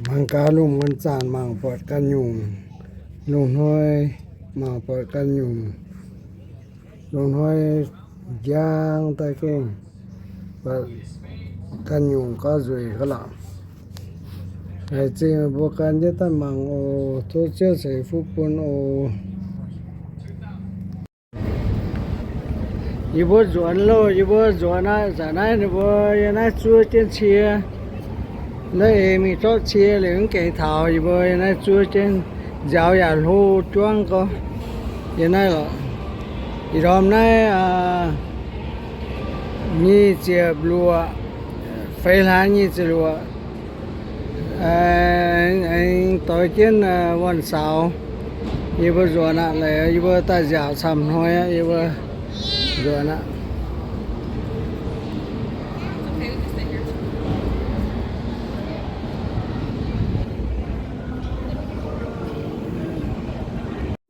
mang cá lùng con chản mang bọt cá nhung lùng hơi mang bọt cá nhung lùng hơi giang tay kinh và cá nhung có rồi cái lọ cái gì bộ can nhất ta mang ô tôi chưa thấy phúc quân ô như bố ruộng lô như bố ruộng á giờ này như bố giờ này chua trên chia lấy mình cho chia những cái thảo như bố giờ này chua trên giáo nhà lô chuông có giờ này là thì hôm nay như chia lúa phải là như chia lúa anh tối trênวันเสาร์như bố ruộng á lại như bố ta giáo sắm thôi á như bố ruộng á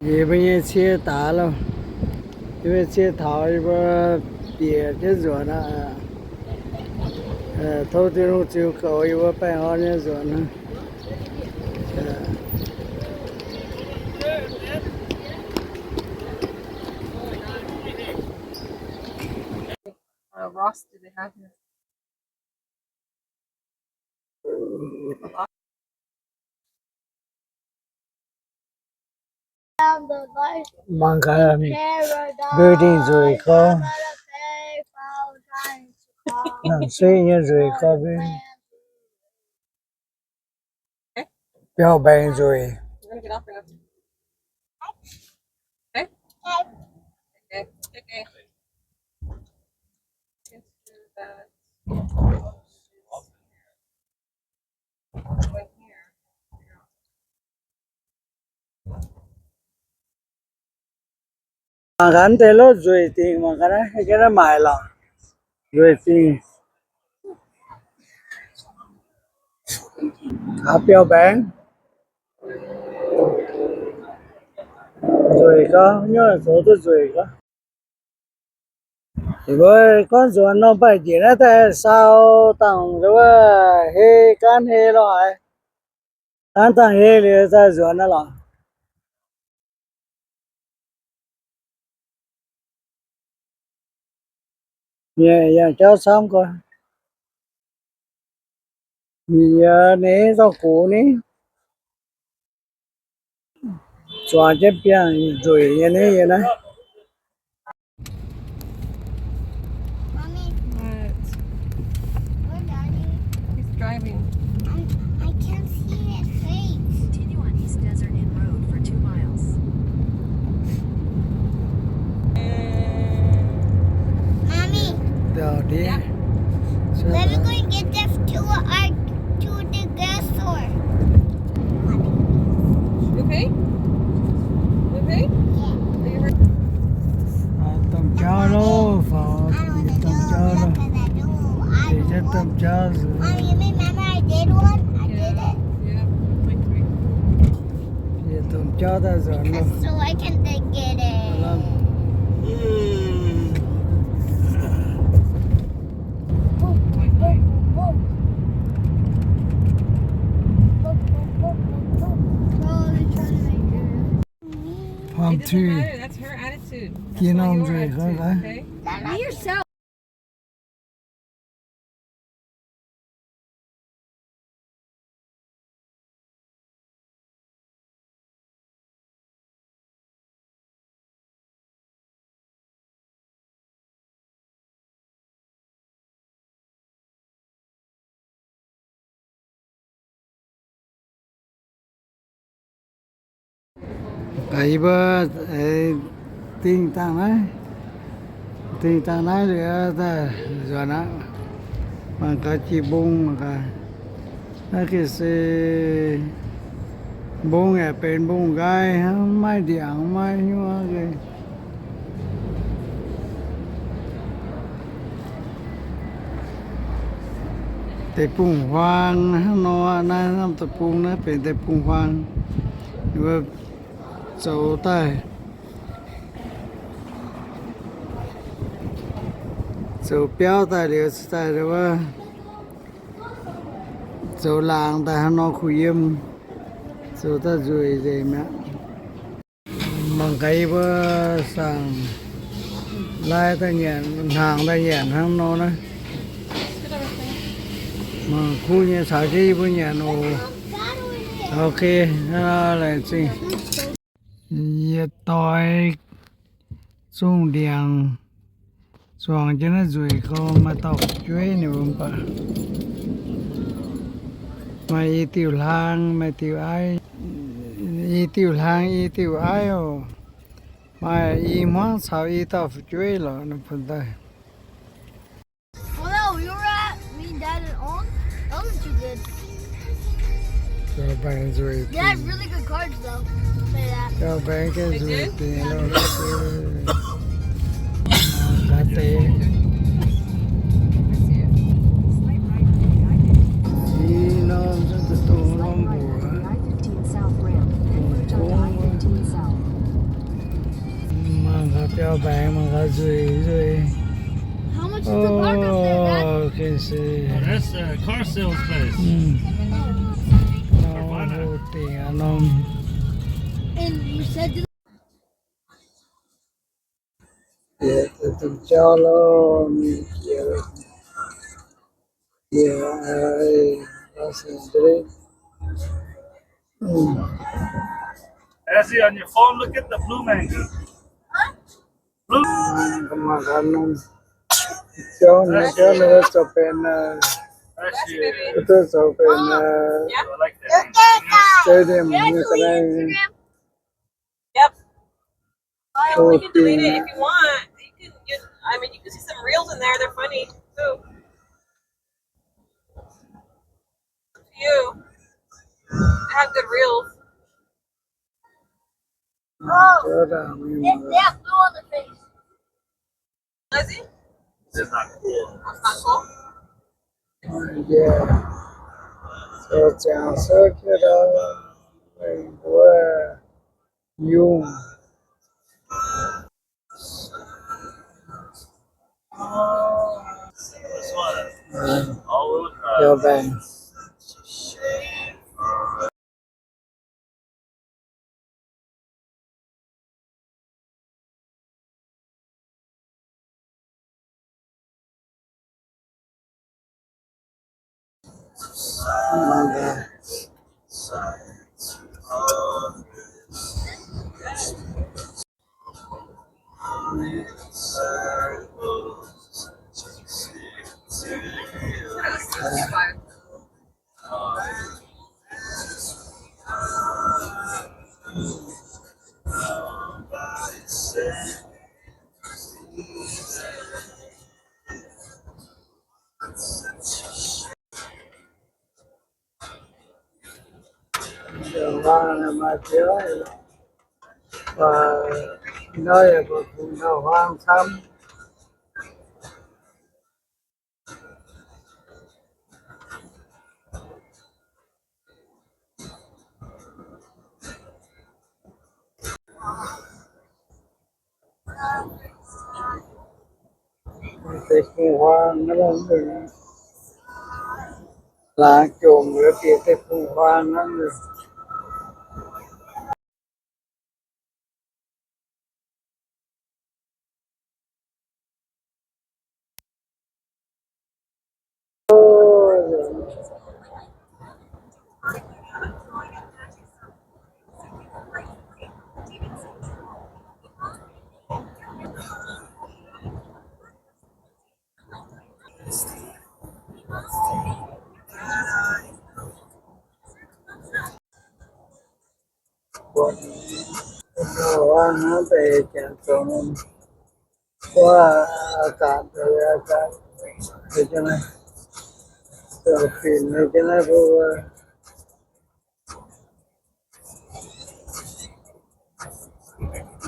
vì bây giờ chia tả luôn vì bây chia thảo vì bây bìa cái ruộng á thôi thì không chịu cầu vì bây phải hỏi cái ruộng á Ross, do they have here? mang cái building rồi có làm xây như rồi có bên béo bèn rồi We're gonna get off right now. Okay? Okay. Okay. Let's do that. Going here. mà gắn thế lốt rồi thì mà cái đó mài lọ rồi thì béo bèn rồi có nhớ là số tôi rồi có thì với con ruộng nó phải chỉ là tại sao tặng rồi he can he rồi can tặng he thì ra ruộng nó rồi nhẹ nhàng cho xong coi giờ này rau củ này chọn chế biến rồi như này Mommy, What? where's Daddy? He's driving. I can't see his face. Continue on East Desert Inn Road for 2 miles. Mommy, Rồi đi. Yeah. let me go and get this to the gas store. You okay? You okay? Yeah. Are you hurt? Tầm cho nó vào I don't want to tầm do cho nó look at that do. I để don't cho tầm want. cho Mommy, you remember I did one? I did it. Yeah. Like three. để tầm cho ta rồi nó So I can get it. làm Boop, boop, boop, boop. Boop, boop, boop, boop, boop. Oh, they're trying to make it. hoàng It doesn't thư matter. That's her attitude. That's Kia not non your rồi, attitude, phải. okay? Be yourself. cái bơ tinh tăng này rồi ta rồi nó mà cái chỉ bung mà cái gì bung là bên bung gai mai điện mai nhưng mà cáiแต่ปุ่งฟางนะนอนะน้ำตะปุงนะเป็นแต่ปุ่งฟางหรือว่าโจใต้โจเปียวใต้เดียวใต้หรือว่า số làng tại nó khu yếm số ta rồi gì mẹ bằng cái bữa sang lai ta nhện hàng ta nhện hàng nó này mà khu nhà xã cái bữa nhện ồ ok nó là gì nhiệt tối xuống điện xuống cho nó rồi không mà tao chuối nữa bà mà y tiểu lang mà tiểu ai y tiểu lang y tiểu ai ồ mà y món sao y tao chuối là nó phân tay Oh no, we were at me and Dad and on. That wasn't too good. cho bạn rồi They had really good cards though. I'll say that. cho bạn cái rồi tiền nó cá tê Slight right on the I-15. y nó rất là to nó Slight right bùa on the I-15 South ramp. Converge onto I-15 South. mà gặp cho bạn mà gặp rồi How much is the park up there, Dad? oh can see Oh, that's a car sales place. nó vô tiền nó And you said to tự cho nó nó sẽ đấy Azzy, on your phone, look at the blue mango. Blue. mà nó cho nó cho bên That's you. itu cho bên I like that. stadium Dad, như delete cái này Instagram. Yep. We can delete it okay if you want. I mean, you can see some reels in there. They're funny too. Up to you. They have good reels. Oh, cho ra they have blue on their face. Lizzie? It's not cool. That's not cool. yeah so chẳng sợ cái đó mình của dùng This one. All-wheel drive. cho bạn mà là đường hoa là mà thiếu và nơi ở một vùng nào hoang thăm thì vùng hoang nó không được lá chùm rồi kia cái vùng hoang nó được hoang nó về chẳng còn qua cạn rồi cạn để cho này rồi phim này cho nó vô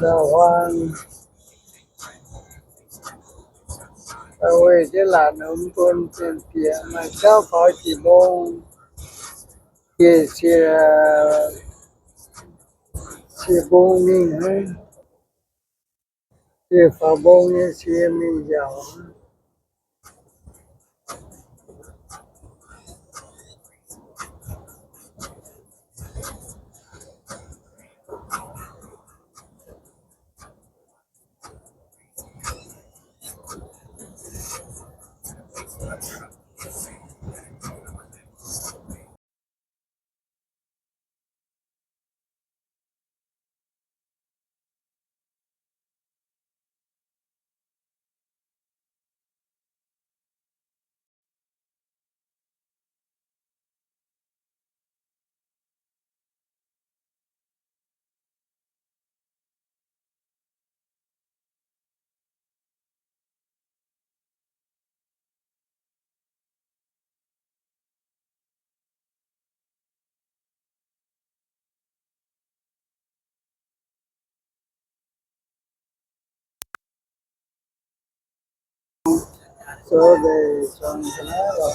đào hoang ơi chứ là nó con tiền tiền mà cháu phải chỉ bông kia chỉ bông mình hết chỉ phải bông như chỉ mình giàu số về trong cái đó rồi.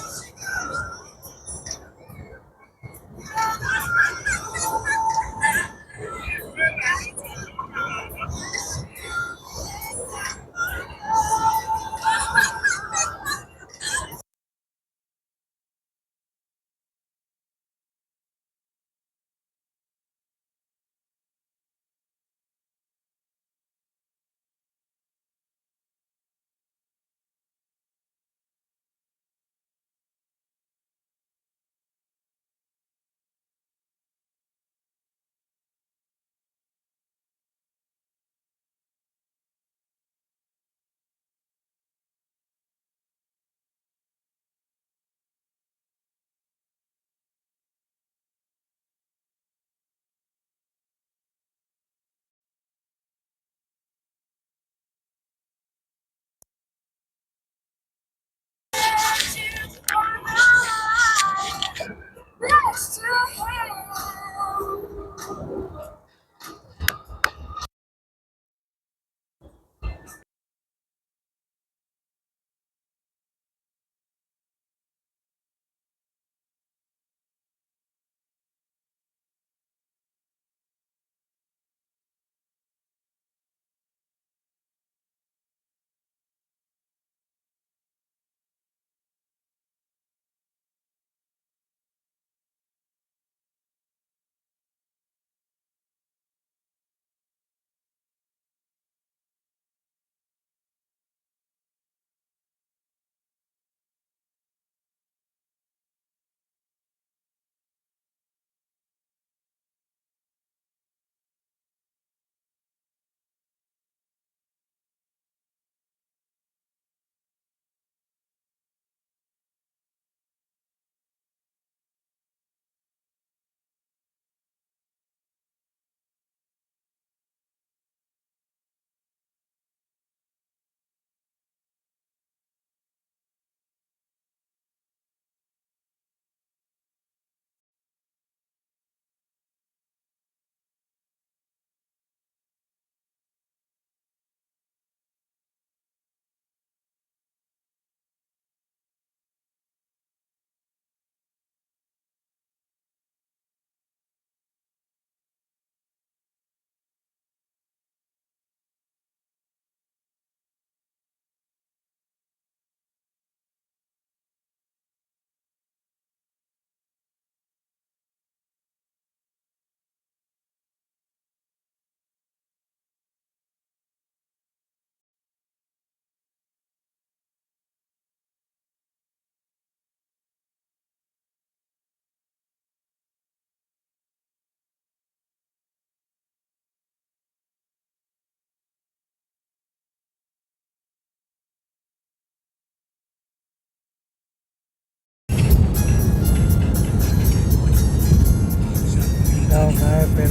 Đâu phải bên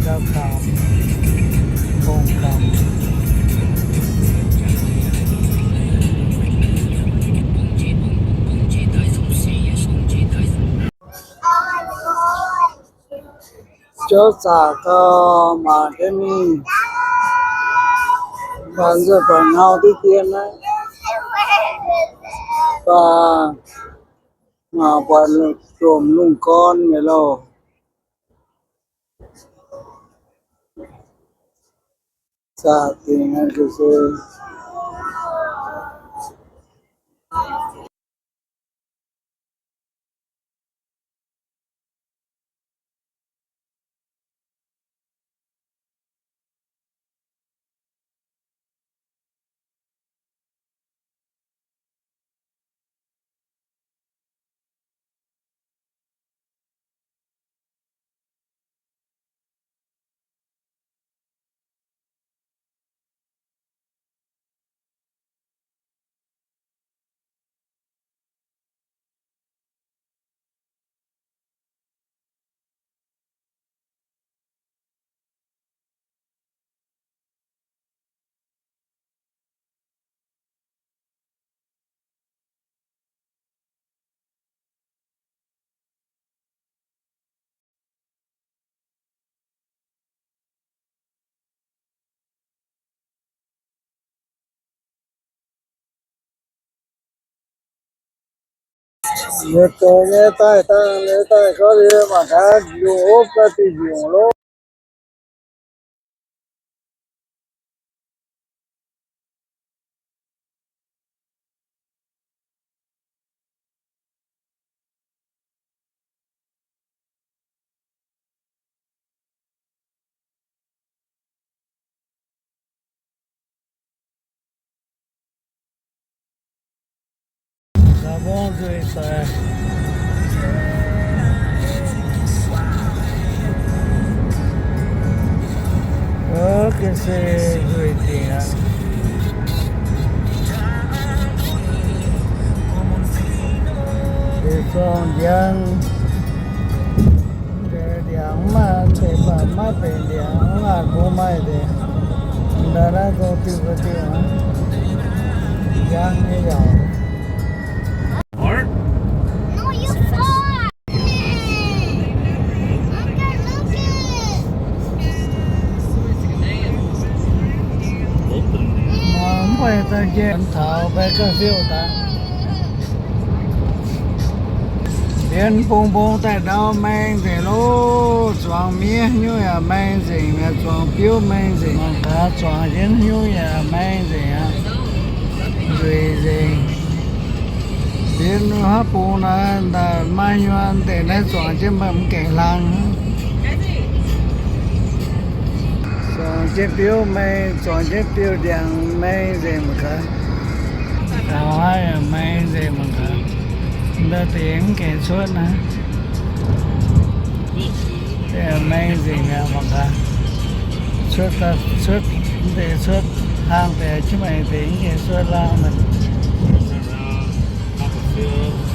đau khám không khám cho xả cơ mà cái mi bạn giờ còn nhau tí tiền đấy và mà bạn trộm lùng con này lo xả tiền này rồi Nhật tổ nghe tai ta nghe tai có đi mà cả dùng ốp ra thì dùng lỗ. Là bon rồi ta. Que se rồi tiền. Để con dân để điện mà để bà má về điện mà cô mai để đã có tiêu cái tiền dân như vậy. Art? No, you fart. Look at Mà không phải ta chơi thảo về cái phiếu ta. Đến bông bông tại đâu mang về lô chọn mía như là mang gì mà chọn phiếu mang gì mà cả chọn đến như là mang gì à rồi gì đến hấp bông là mai nhoan để nó chọn chứ mà không kể lăng chọn chế phiếu mang chọn chế phiếu điện mang gì mà cả tao hay là mang gì mà cả đợt tiếng kể suốt nè để mang gì nha mà cả suốt ta suốt để suốt hàng để chứ mày tiếng kể suốt la mình Around, Copperfield.